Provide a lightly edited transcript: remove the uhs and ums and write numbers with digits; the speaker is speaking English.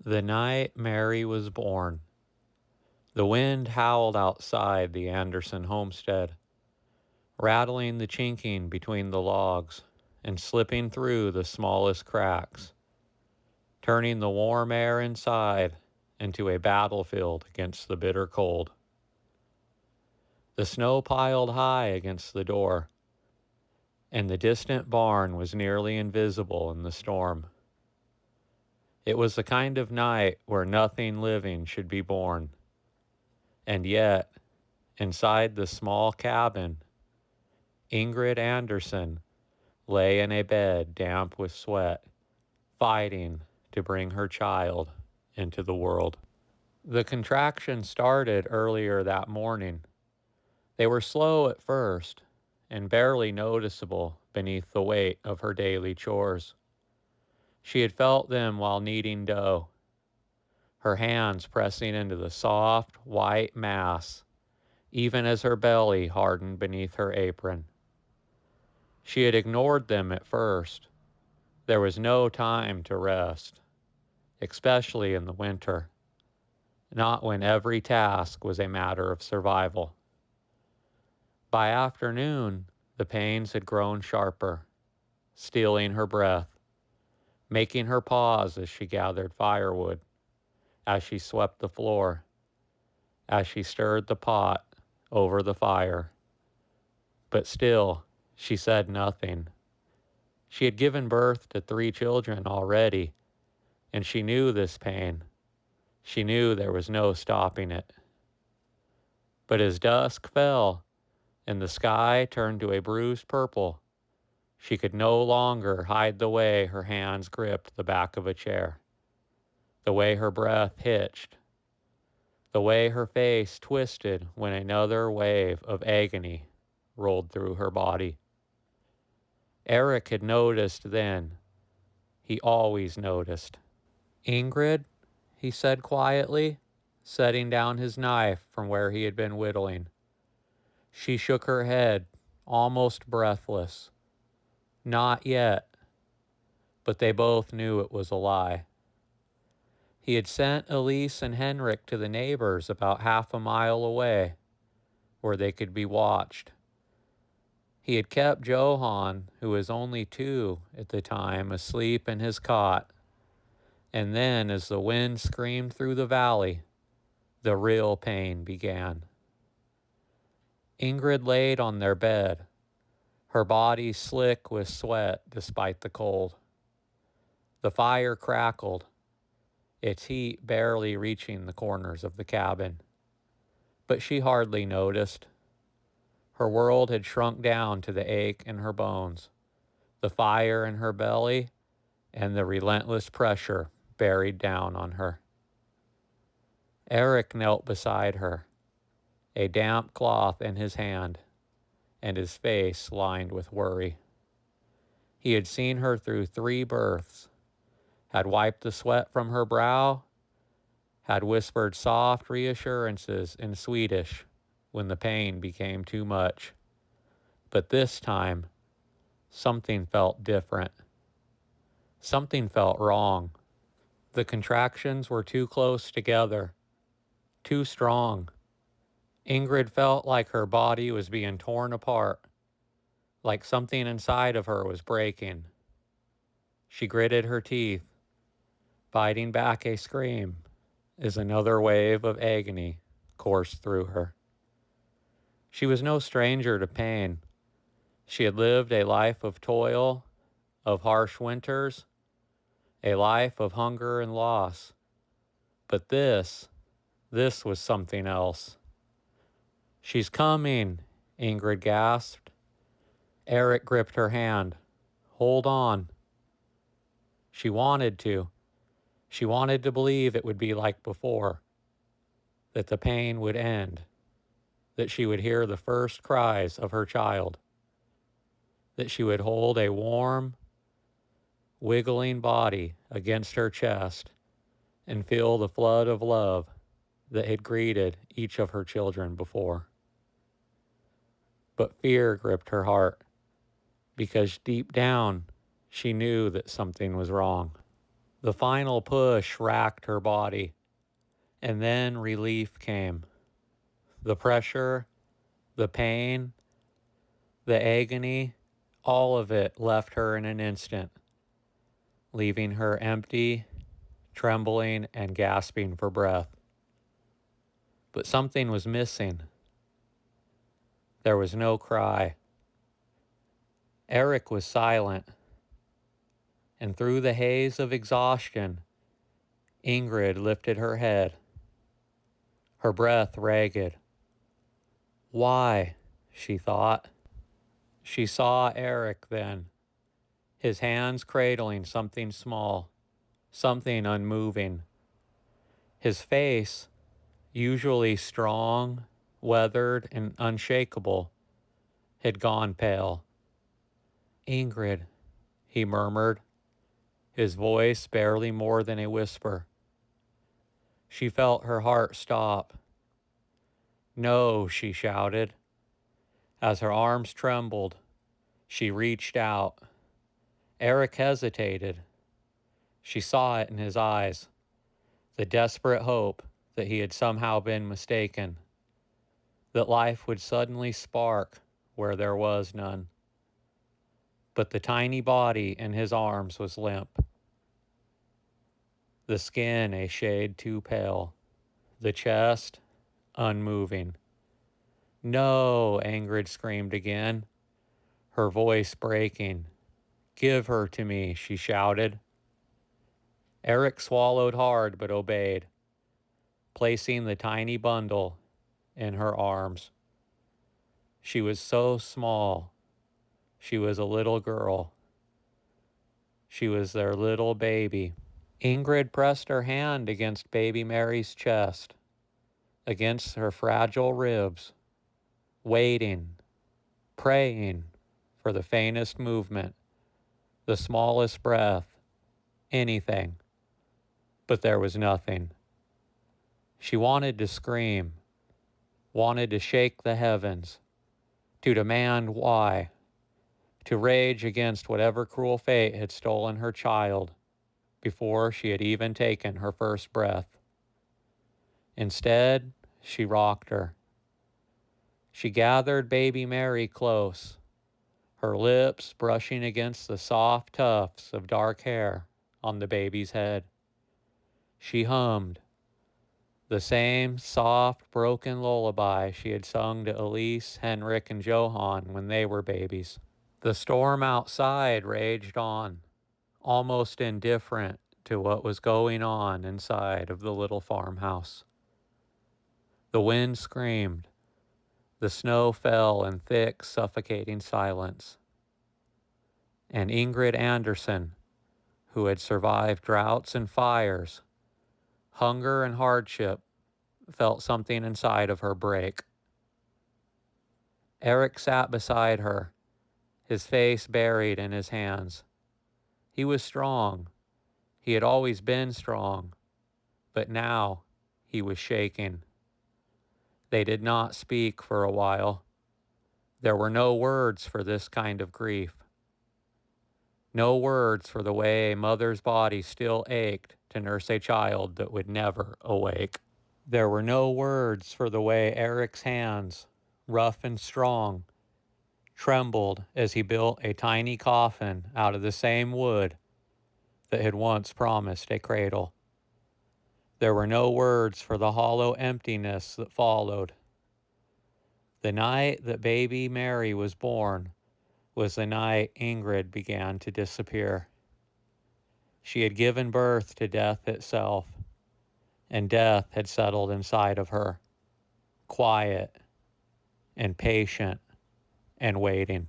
The night Mary was born, the wind howled outside the Anderson homestead, rattling the chinking between the logs and slipping through the smallest cracks, turning the warm air inside into a battlefield against the bitter cold. The snow piled high against the door, and the distant barn was nearly invisible in the storm. It was the kind of night where nothing living should be born, and yet, inside the small cabin, Ingrid Anderson lay in a bed damp with sweat, fighting to bring her child into the world. The contractions started earlier that morning. They were slow at first and barely noticeable beneath the weight of her daily chores. She had felt them while kneading dough, her hands pressing into the soft, white mass, even as her belly hardened beneath her apron. She had ignored them at first. There was no time to rest, especially in the winter, not when every task was a matter of survival. By afternoon, the pains had grown sharper, stealing her breath, making her pause as she gathered firewood, as she swept the floor, as she stirred the pot over the fire. But still, she said nothing. She had given birth to 3 children already, and she knew this pain. She knew there was no stopping it. But as dusk fell and the sky turned to a bruised purple, she could no longer hide the way her hands gripped the back of a chair, the way her breath hitched, the way her face twisted when another wave of agony rolled through her body. Eric had noticed then. He always noticed. "Ingrid," he said quietly, setting down his knife from where he had been whittling. She shook her head, almost breathless. Not yet. But they both knew it was a lie. He had sent Elise and Henrik to the neighbors about half a mile away, where they could be watched. He had kept Johann, who was only 2 at the time, asleep in his cot. And then, as the wind screamed through the valley, the real pain began. Ingrid laid on their bed, her body slick with sweat despite the cold. The fire crackled, its heat barely reaching the corners of the cabin. But she hardly noticed. Her world had shrunk down to the ache in her bones, the fire in her belly, and the relentless pressure buried down on her. Eric knelt beside her, a damp cloth in his hand, and his face lined with worry. He had seen her through 3 births, had wiped the sweat from her brow, had whispered soft reassurances in Swedish when the pain became too much. But this time, something felt different. Something felt wrong. The contractions were too close together, too strong. Ingrid felt like her body was being torn apart, like something inside of her was breaking. She gritted her teeth, biting back a scream as another wave of agony coursed through her. She was no stranger to pain. She had lived a life of toil, of harsh winters, a life of hunger and loss. But this was something else. "She's coming," Ingrid gasped. Eric gripped her hand. "Hold on." She wanted to. She wanted to believe it would be like before, that the pain would end, that she would hear the first cries of her child, that she would hold a warm, wiggling body against her chest and feel the flood of love that had greeted each of her children before. But fear gripped her heart, because deep down she knew that something was wrong. The final push racked her body, and then relief came. The pressure, the pain, the agony, all of it left her in an instant, leaving her empty, trembling, and gasping for breath. But something was missing. There was no cry. Eric was silent, and through the haze of exhaustion, Ingrid lifted her head, her breath ragged. Why? She thought. She saw Eric then, his hands cradling something small, something unmoving. His face, usually strong, weathered, and unshakable, had gone pale. Ingrid, he murmured, his voice barely more than a whisper. She felt her heart stop. No, she shouted. As her arms trembled, she reached out. Eric hesitated. She saw it in his eyes, the desperate hope that he had somehow been mistaken, that life would suddenly spark where there was none. But the tiny body in his arms was limp, the skin a shade too pale, the chest unmoving. No, Ingrid screamed again, her voice breaking. Give her to me, she shouted. Eric swallowed hard but obeyed, placing the tiny bundle in her arms. She was so small. She was a little girl. She was their little baby. Ingrid pressed her hand against baby Mary's chest, against her fragile ribs, waiting, praying for the faintest movement, the smallest breath, anything. But there was nothing. She wanted to scream, wanted to shake the heavens, to demand why, to rage against whatever cruel fate had stolen her child before she had even taken her first breath. Instead, she rocked her. She gathered baby Mary close, her lips brushing against the soft tufts of dark hair on the baby's head. She hummed the same soft, broken lullaby she had sung to Elise, Henrik, and Johann when they were babies. The storm outside raged on, almost indifferent to what was going on inside of the little farmhouse. The wind screamed. The snow fell in thick, suffocating silence. And Ingrid Anderson, who had survived droughts and fires, hunger and hardship, felt something inside of her break. Eric sat beside her, his face buried in his hands. He was strong. He had always been strong, but now he was shaking. They did not speak for a while. There were no words for this kind of grief. No words for the way a mother's body still ached to nurse a child that would never awake. There were no words for the way Eric's hands, rough and strong, trembled as he built a tiny coffin out of the same wood that had once promised a cradle. There were no words for the hollow emptiness that followed. The night that baby Mary was born was the night Ingrid began to disappear. She had given birth to death itself, and death had settled inside of her, quiet and patient and waiting.